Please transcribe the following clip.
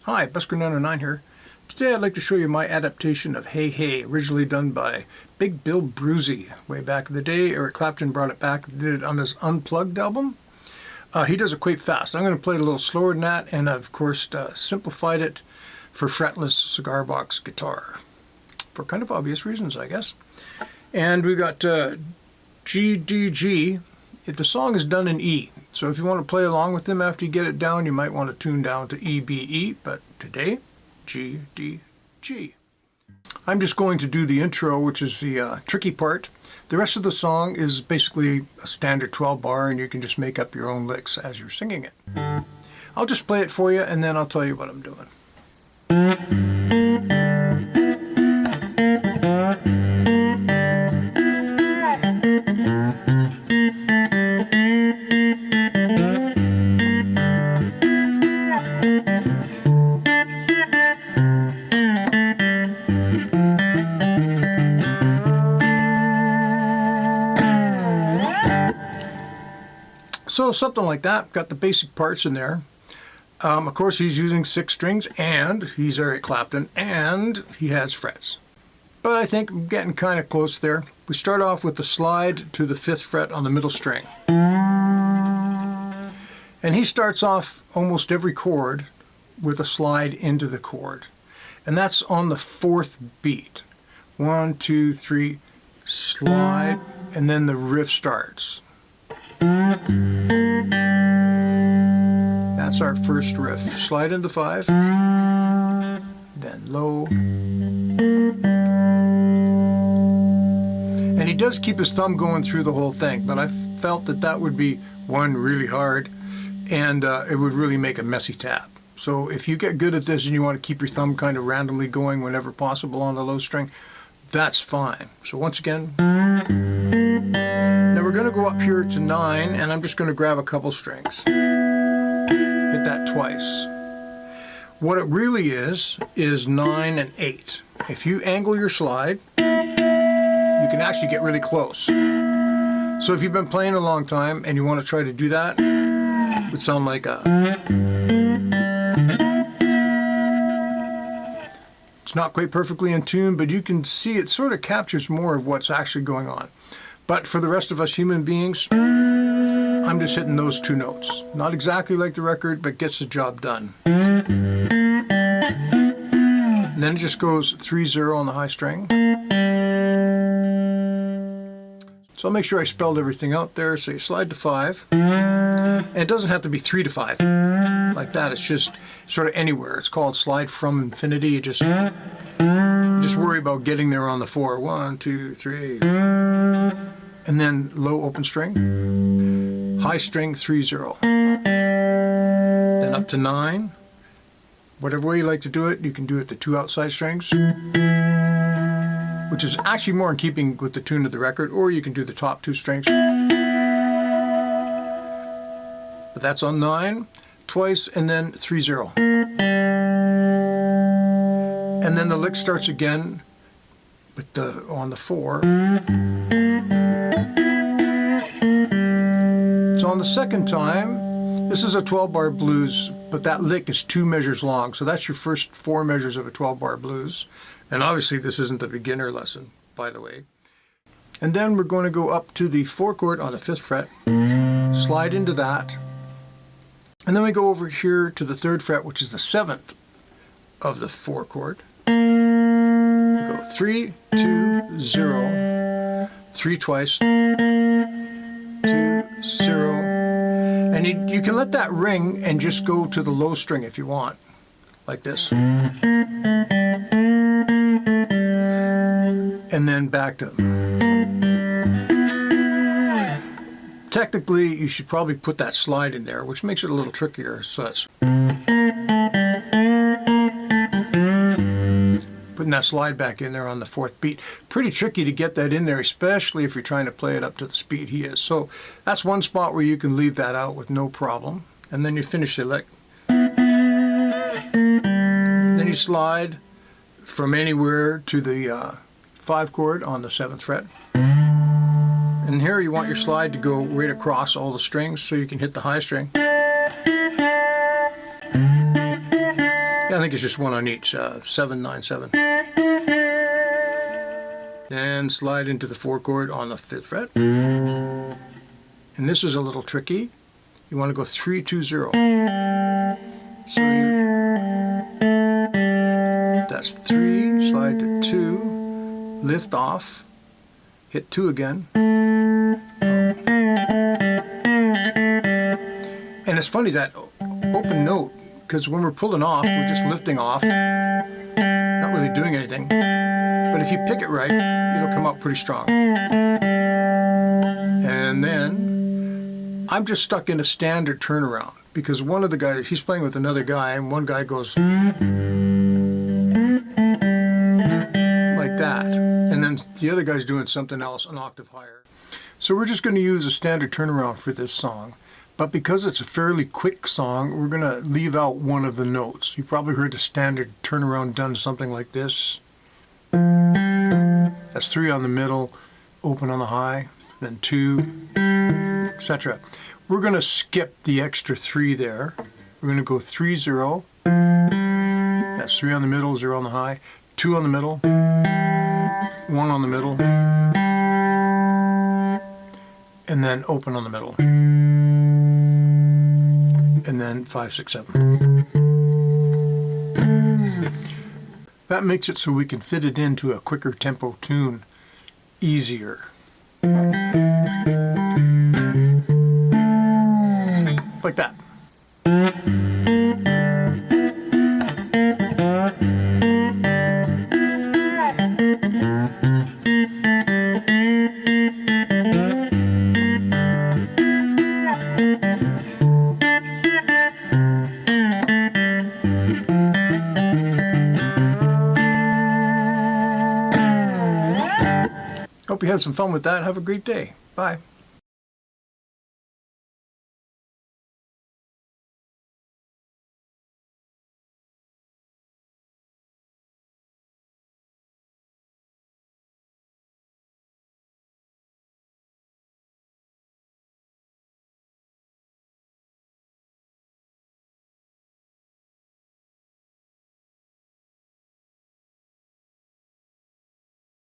Hi, Busker909 here. Today I'd like to show you my adaptation of Hey Hey, originally done by Big Bill Broozy. Way back in the day, Eric Clapton brought it back, did it on his Unplugged album. He does it quite fast. I'm going to play it a little slower than that, and I've, of course, simplified it for Fretless cigar box guitar. For kind of obvious reasons, I guess. And we got GDG. The song is done in E, so if you want to play along with them after you get it down, you might want to tune down to EBE, but today, GDG. I'm just going to do the intro, which is the tricky part. The rest of the song is basically a standard 12 bar, and you can just make up your own licks as you're singing it. I'll just play it for you, and then I'll tell you what I'm doing. So something like that, got the basic parts in there. Of course, he's using 6 strings, and he's Eric Clapton, and he has frets. But I think I'm getting kind of close there. We start off with the slide to the 5th fret on the middle string. And he starts off almost every chord with a slide into the chord. And that's on the 4th beat. 1, 2, 3, slide, and then the riff starts. That's our first riff. Slide into 5, then low. And he does keep his thumb going through the whole thing, but I felt that that would be, one, really hard, and it would really make a messy tap. So if you get good at this and you want to keep your thumb kind of randomly going whenever possible on the low string, that's fine. So once again, now we're going to go up here to 9, and I'm just going to grab a couple strings. Hit that twice. What it really is 9 and 8. If you angle your slide, you can actually get really close. So if you've been playing a long time and you want to try to do that, it would sound like a... It's not quite perfectly in tune, but you can see it sort of captures more of what's actually going on. But for the rest of us human beings, I'm just hitting those 2 notes. Not exactly like the record, but gets the job done. And then it just goes 3-0 on the high string. So I'll make sure I spelled everything out there. So you slide to 5. And it doesn't have to be 3 to 5 like that. It's just sort of anywhere. It's called slide from infinity. You just worry about getting there on the 4. 1, 2, 3. And then low open string. High string 3-0. Then up to 9. Whatever way you like to do it, you can do it the 2 outside strings, which is actually more in keeping with the tune of the record, or you can do the top 2 strings. But that's on 9, twice, and then 3-0. And then the lick starts again with on the 4. So on the second time, this is a 12-bar blues, but that lick is 2 measures long, so that's your first 4 measures of a 12-bar blues. And obviously this isn't the beginner lesson, by the way. And then we're going to go up to the 4 chord on the 5th fret, slide into that, and then we go over here to the 3rd fret, which is the 7th of the 4 chord. We go 3, 2, 0, 3 twice, 2, 0, and you can let that ring and just go to the low string if you want, like this. And then back to... Technically, you should probably put that slide in there, which makes it a little trickier. So that's putting that slide back in there on the 4th beat. Pretty tricky to get that in there, especially if you're trying to play it up to the speed he is. So that's one spot where you can leave that out with no problem. And then you finish the lick. Then you slide from anywhere to the 5 chord on the 7th fret. And here you want your slide to go right across all the strings so you can hit the high string. Yeah, I think it's just one on each, 7, 9, 7. Then slide into the 4 chord on the 5th fret. And this is a little tricky. You want to go 3, 2, 0. So that's 3, slide to 2, lift off, hit 2 again. And it's funny, that open note, because when we're pulling off, we're just lifting off, not really doing anything. But if you pick it right, it'll come out pretty strong. And then I'm just stuck in a standard turnaround, because one of the guys, he's playing with another guy, and one guy goes like that, and then the other guy's doing something else an octave higher. So we're just going to use a standard turnaround for this song. But because it's a fairly quick song, we're going to leave out one of the notes. You probably heard the standard turnaround done something like this. That's 3 on the middle, open on the high, then 2, etc. We're going to skip the extra 3 there. We're going to go 3, 0. That's 3 on the middle, 0 on the high, 2 on the middle, 1 on the middle, and then open on the middle. And then 5, 6, 7. That makes it so we can fit it into a quicker tempo tune easier. Like that. Hope you had some fun with that. Have a great day. Bye.